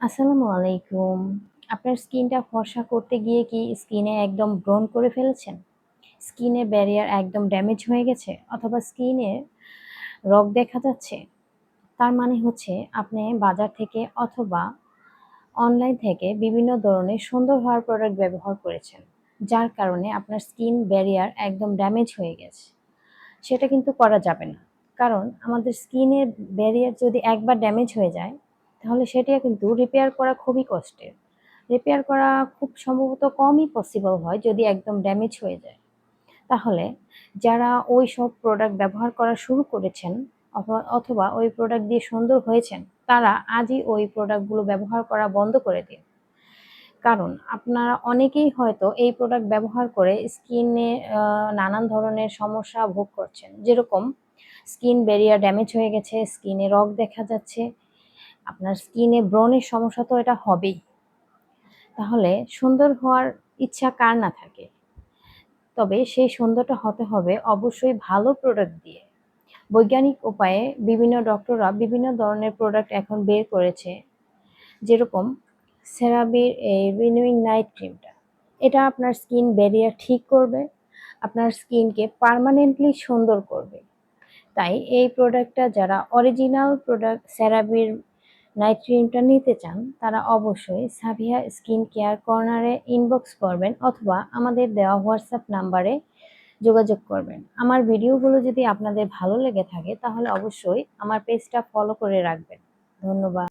আসসালামু আলাইকুম। আপনার স্কিনটা ফর্সা করতে গিয়ে কি স্কিনে একদম ব্রণ করে ফেলেছেন? স্কিনের ব্যারিয়ার একদম ড্যামেজ হয়ে গেছে অথবা স্কিনে রগ দেখা যাচ্ছে? তার মানে হচ্ছে আপনি বাজার থেকে অথবা অনলাইন থেকে বিভিন্ন ধরনের সুন্দর হওয়ার প্রোডাক্ট ব্যবহার করেছেন। যার কারণে আপনার স্কিন ব্যারিয়ার একদম ড্যামেজ হয়ে গেছে। সেটা কিন্তু করা যাবে না। কারণ আমাদের স্কিনের ব্যারিয়ার যদি একবার ড্যামেজ হয়ে যায়, তাহলে সেটা কিন্তু রিপেয়ার করা খুবই কষ্টের। রিপেয়ার করা খুব সম্ভবত কমই পসিবল হয় যদি একদম ড্যামেজ হয়ে যায়। তাহলে যারা ওইসব প্রোডাক্ট ব্যবহার করা শুরু করেছেন অথবা ওই প্রোডাক্ট দিয়ে সুন্দর হয়েছেন, তারা আজই ওই প্রোডাক্টগুলো ব্যবহার করা বন্ধ করে দিন। কারণ আপনারা অনেকেই হয়তো এই প্রোডাক্ট ব্যবহার করে স্কিনে নানান ধরনের সমস্যা ভোগ করছেন। যেরকম স্কিন ব্যারিয়ার ড্যামেজ হয়ে গেছে, স্কিনে রগ দেখা যাচ্ছে, আপনার স্কিনে ব্রণের সমস্যা তো এটা হবেই। তাহলে সুন্দর হওয়ার ইচ্ছা কার না থাকে? তবে সেই সুন্দরটা হতে হবে অবশ্যই ভালো প্রোডাক্ট দিয়ে। বৈজ্ঞানিক উপায়ে বিভিন্ন ডক্টররা বিভিন্ন ধরনের প্রোডাক্ট এখন বের করেছে। যেরকম সেরাভির এই রিনিউইং নাইট ক্রিমটা, এটা আপনার স্কিন ব্যারিয়ার ঠিক করবে, আপনার স্কিনকে পার্মানেন্টলি সুন্দর করবে। তাই এই প্রোডাক্টটা যারা অরিজিনাল প্রোডাক্ট সেরাভির নাইট ক্রিমটা নিতে চান, তারা অবশ্যই সাভিয়া স্কিন কেয়ার কর্নারে ইনবক্স করবেন অথবা আমাদের দেওয়া হোয়াটসঅ্যাপ নাম্বারে যোগাযোগ করবেন। আমার ভিডিওগুলো যদি আপনাদের ভালো লেগে থাকে তাহলে অবশ্যই আমার পেজটা ফলো করে রাখবেন। ধন্যবাদ।